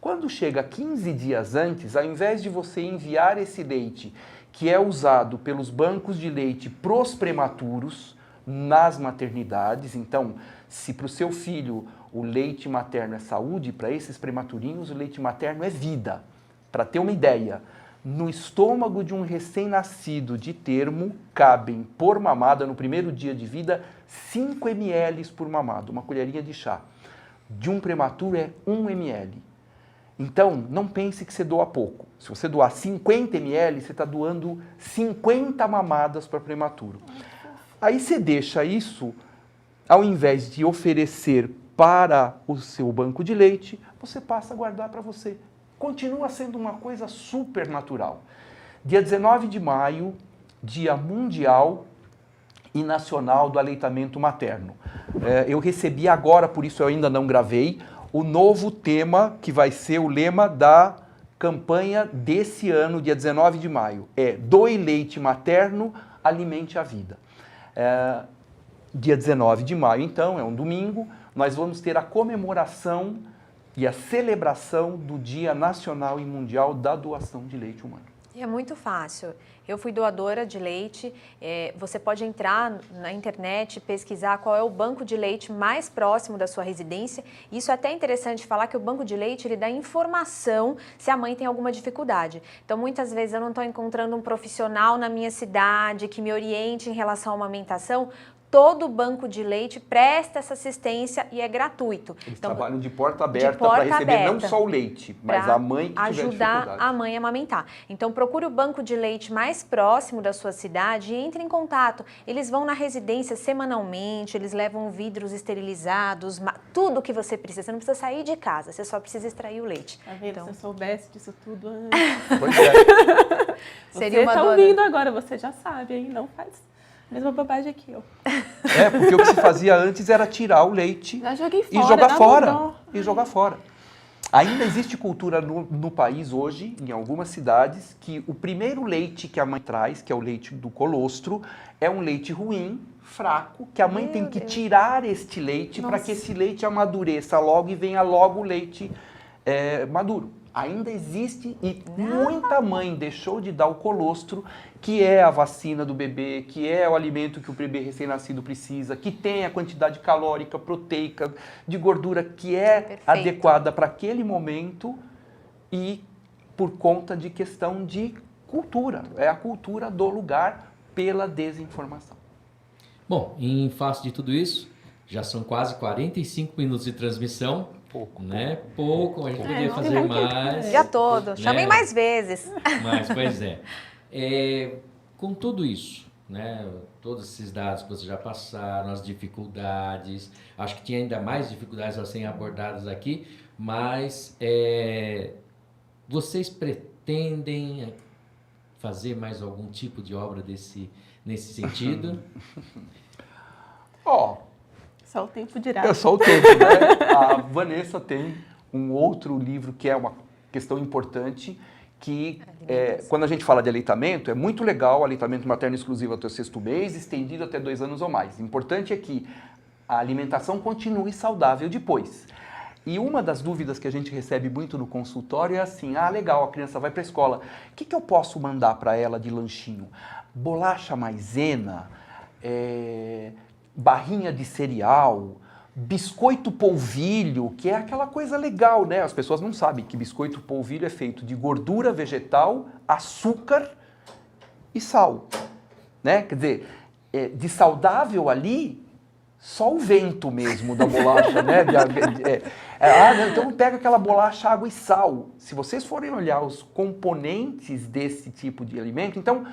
quando chega 15 dias antes, ao invés de você enviar esse leite, que é usado pelos bancos de leite pros prematuros, nas maternidades, então, se para o seu filho o leite materno é saúde, para esses prematurinhos o leite materno é vida. Para ter uma ideia, no estômago de um recém-nascido de termo, cabem por mamada, no primeiro dia de vida, 5 ml por mamada, uma colherinha de chá. De um prematuro é 1 ml. Então, não pense que você doa pouco. Se você doar 50 ml, você está doando 50 mamadas para prematuro. Aí você deixa isso, ao invés de oferecer para o seu banco de leite, você passa a guardar para você. Continua sendo uma coisa super natural. Dia 19 de maio, Dia Mundial e Nacional do Aleitamento Materno. Eu recebi agora, por isso eu ainda não gravei, o novo tema que vai ser o lema da campanha desse ano, dia 19 de maio. É Doe leite materno, alimente a vida. Dia 19 de maio, então, é um domingo, nós vamos ter a comemoração e a celebração do Dia Nacional e Mundial da Doação de Leite Humano. É muito fácil. Eu fui doadora de leite, você pode entrar na internet, pesquisar qual é o banco de leite mais próximo da sua residência. Isso é até interessante falar que o banco de leite ele dá informação se a mãe tem alguma dificuldade. Então, muitas vezes eu não estou encontrando um profissional na minha cidade que me oriente em relação à amamentação. Todo banco de leite presta essa assistência e é gratuito. Eles então, trabalham de porta aberta para receber não só o leite, mas a mãe que tiver ajudar dificuldade. a mãe a amamentar. Então procure o banco de leite mais próximo da sua cidade e entre em contato. Eles vão na residência semanalmente, eles levam vidros esterilizados, tudo que você precisa. Você não precisa sair de casa, você só precisa extrair o leite. Tá vendo? Então, Se eu soubesse disso tudo antes. Pois é. seria Você uma tá dona. ouvindo agora, você já sabe, hein? Não faz a mesma bobagem que eu. Porque o que se fazia antes era tirar o leite Já joguei e fora, jogar dá fora. dó. E jogar fora. Ainda existe cultura no país hoje, em algumas cidades, que o primeiro leite que a mãe traz, que é o leite do colostro, é um leite ruim, fraco, que a mãe tem que tirar este leite para que esse leite amadureça logo e venha logo o leite maduro. Ainda existe e muita mãe deixou de dar o colostro, que é a vacina do bebê, que é o alimento que o bebê recém-nascido precisa, que tem a quantidade calórica, proteica, de gordura que é Perfeito. adequada para aquele momento e por conta de questão de cultura. É a cultura do lugar pela desinformação. Bom, em face de tudo isso, já são quase 45 minutos de transmissão. Pouco. Né? Pouco, a gente poderia não fazer tem muito mais. o dia todo. Né? Chamem mais vezes. Mas, pois com tudo isso, né? Todos esses dados que vocês já passaram, as dificuldades, acho que tinha ainda mais dificuldades a serem abordadas aqui, mas vocês pretendem fazer mais algum tipo de obra nesse sentido? Só o tempo dirá. É só o tempo, né? A Vanessa tem um outro livro que é uma questão importante, que quando a gente fala de aleitamento, é muito legal o aleitamento materno exclusivo até o 6º mês, estendido até 2 anos ou mais. O importante é que a alimentação continue saudável depois. E uma das dúvidas que a gente recebe muito no consultório é assim, legal, a criança vai para a escola, o que eu posso mandar para ela de lanchinho? Bolacha maisena, barrinha de cereal, biscoito polvilho, que é aquela coisa legal, né? As pessoas não sabem que biscoito polvilho é feito de gordura vegetal, açúcar e sal, né? Quer dizer, de saudável ali, só o vento mesmo da bolacha, né? Então pega aquela bolacha, água e sal. Se vocês forem olhar os componentes desse tipo de alimento, então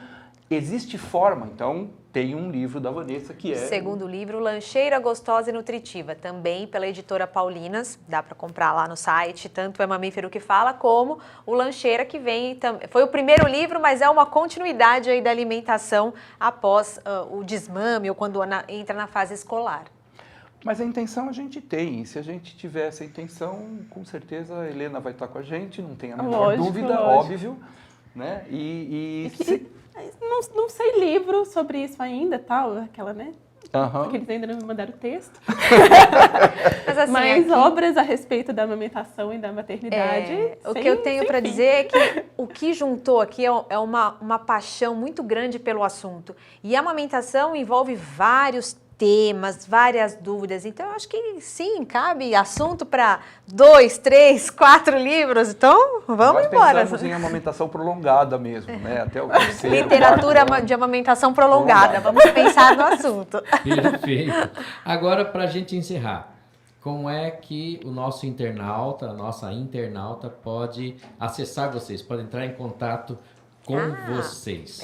Existe forma, então tem um livro da Vanessa que é... Segundo livro, Lancheira Gostosa e Nutritiva, também pela editora Paulinas, dá para comprar lá no site, tanto é Mamífero que Fala, como o Lancheira que vem, foi o primeiro livro, mas é uma continuidade aí da alimentação após o desmame ou quando entra na fase escolar. Mas a intenção a gente tem, e se a gente tiver essa intenção, com certeza a Helena vai estar com a gente, não tem a menor dúvida, óbvio, né? Não sei livro sobre isso ainda, tal, aquela, né? Porque eles ainda não me mandaram o texto. Mas, assim, mas obras a respeito da amamentação e da maternidade. O que eu tenho para dizer é que o que juntou aqui é uma paixão muito grande pelo assunto. E a amamentação envolve vários temas, várias dúvidas. Então, eu acho que sim, cabe assunto para 2, 3, 4 livros. Então, vamos embora. Nós pensamos em amamentação prolongada mesmo, né? Até o terceiro, literatura de amamentação prolongada. Vamos pensar no assunto. Perfeito. Agora, para a gente encerrar, como é que o nosso internauta, a nossa internauta pode acessar vocês, pode entrar em contato com vocês?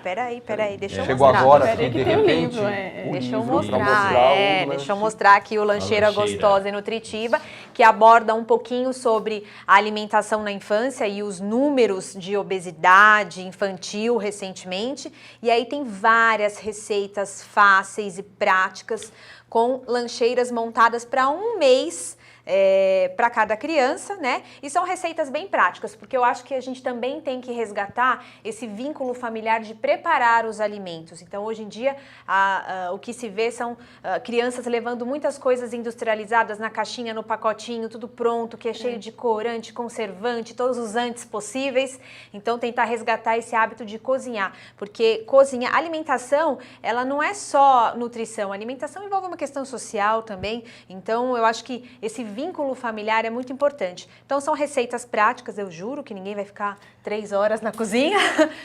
Peraí, deixa eu Chegou mostrar. agora, Peraí assim, que de tem um repente, livro, Deixa eu livro pra mostrar, o deixa eu lanche. mostrar aqui o Lancheira Lancheira. Gostosa e Nutritiva, que aborda um pouquinho sobre a alimentação na infância e os números de obesidade infantil recentemente. E aí tem várias receitas fáceis e práticas com lancheiras montadas para um mês para cada criança, né? E são receitas bem práticas, porque eu acho que a gente também tem que resgatar esse vínculo familiar de preparar os alimentos. Então, hoje em dia, o que se vê são crianças levando muitas coisas industrializadas na caixinha, no pacotinho, tudo pronto, que é cheio de corante, conservante, todos os antes possíveis. Então, tentar resgatar esse hábito de cozinhar, porque alimentação, ela não é só nutrição, a alimentação envolve uma questão social também. Então, eu acho que esse vínculo familiar é muito importante. Então, são receitas práticas, eu juro que ninguém vai ficar 3 horas na cozinha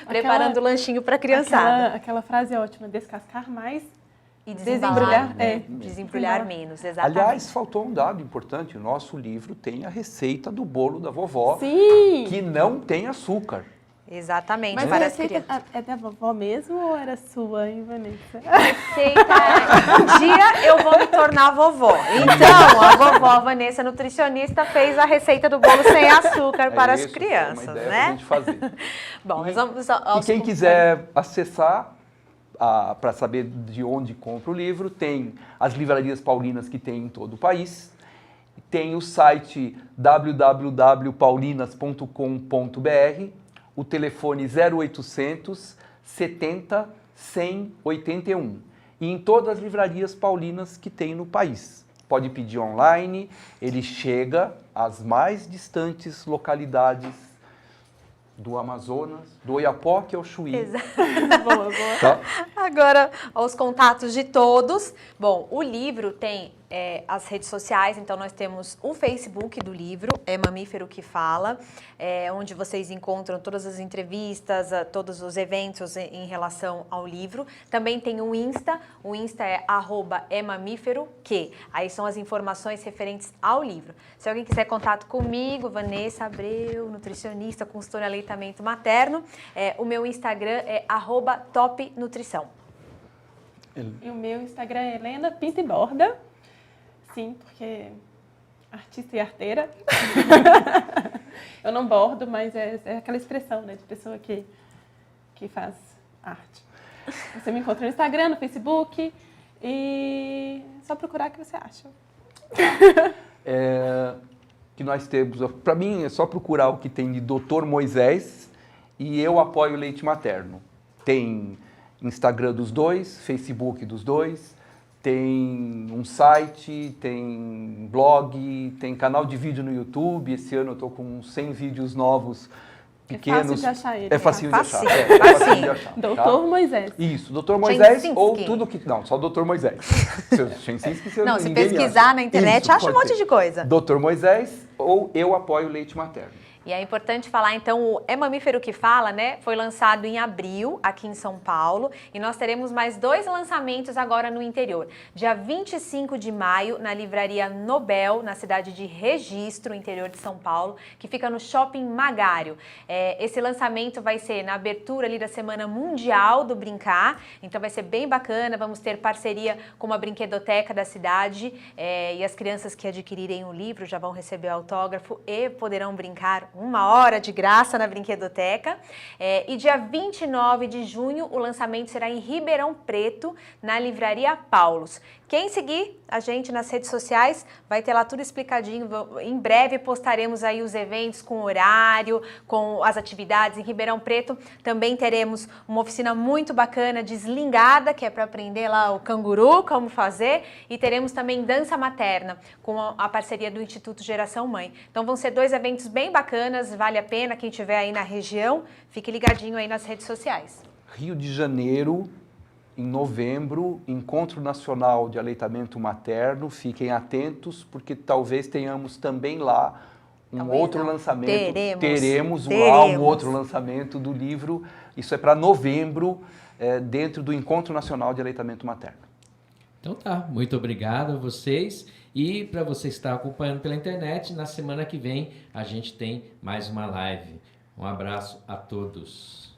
preparando o lanchinho para a criançada. Aquela frase é ótima, descascar mais e desembrulhar, desembrulhar menos, exatamente. Aliás, faltou um dado importante, o nosso livro tem a receita do bolo da vovó, Sim! que não tem açúcar. Exatamente, Mas para a as receita crianças. é da vovó mesmo ou era sua, hein, Vanessa? Um dia eu vou me tornar vovó. Então, a vovó Vanessa, nutricionista, fez a receita do bolo sem açúcar para as crianças, é uma ideia né? pra gente fazer. Bom, nós vamos E quem quiser acessar, para saber de onde compra o livro, tem as livrarias paulinas que tem em todo o país, tem o site www.paulinas.com.br, o telefone 0800 70 100 81 e em todas as livrarias paulinas que tem no país. Pode pedir online, ele chega às mais distantes localidades do Amazonas, do Oiapoque ao Chuí. Exato. Boa. Tá? Agora, aos contatos de todos. Bom, o livro tem as redes sociais, então nós temos o Facebook do livro, é Mamífero que Fala, onde vocês encontram todas as entrevistas, todos os eventos em relação ao livro. Também tem o Insta é @emamíferoque. Aí são as informações referentes ao livro. Se alguém quiser contato comigo, Vanessa Abreu, nutricionista, consultora em aleitamento materno, o meu Instagram é @topnutrição. E o meu Instagram é Helena Pinta e Borda. Sim, porque artista e arteira. Eu não bordo, mas é aquela expressão, né, de pessoa que faz arte. Você me encontra no Instagram, no Facebook e só procurar que você acha. Que nós temos, para mim é só procurar o que tem de Dr. Moisés e eu apoio o leite materno. Tem Instagram dos dois, Facebook dos dois, tem um site, tem blog, tem canal de vídeo no YouTube. Esse ano eu estou com uns 100 vídeos novos, pequenos. É fácil de achar ele. É facinho de achar. Facinho, É facinho de achar. Doutor Moisés. Isso, Dr. Moisés Chensinski. ou tudo que... Não, só Dr. Moisés. Chensinski, Não, se ninguém pesquisar acha. na internet, Isso, acha um pode monte ser. de coisa. Dr. Moisés ou eu apoio o leite materno. E é importante falar, então, o É Mamífero que Fala, né? Foi lançado em abril, aqui em São Paulo, e nós teremos mais 2 lançamentos agora no interior. Dia 25 de maio, na Livraria Nobel, na cidade de Registro, interior de São Paulo, que fica no Shopping Magário. Esse lançamento vai ser na abertura ali da Semana Mundial do Brincar, então vai ser bem bacana, vamos ter parceria com uma brinquedoteca da cidade, e as crianças que adquirirem o livro já vão receber autógrafo e poderão brincar 1 hora de graça na brinquedoteca. E dia 29 de junho o lançamento será em Ribeirão Preto, na Livraria Paulus. Quem seguir a gente nas redes sociais vai ter lá tudo explicadinho. Em breve postaremos aí os eventos com horário, com as atividades em Ribeirão Preto. Também teremos uma oficina muito bacana de slingada, que é para aprender lá o canguru, como fazer. E teremos também dança materna, com a parceria do Instituto Geração Mãe. Então vão ser 2 eventos bem bacanas, vale a pena quem estiver aí na região. Fique ligadinho aí nas redes sociais. Rio de Janeiro, em novembro, Encontro Nacional de Aleitamento Materno. Fiquem atentos, porque talvez tenhamos também lá outro lançamento. Teremos lá um outro lançamento do livro. Isso é para novembro, dentro do Encontro Nacional de Aleitamento Materno. Então tá, muito obrigado a vocês. E para você estar acompanhando pela internet, na semana que vem a gente tem mais uma live. Um abraço a todos.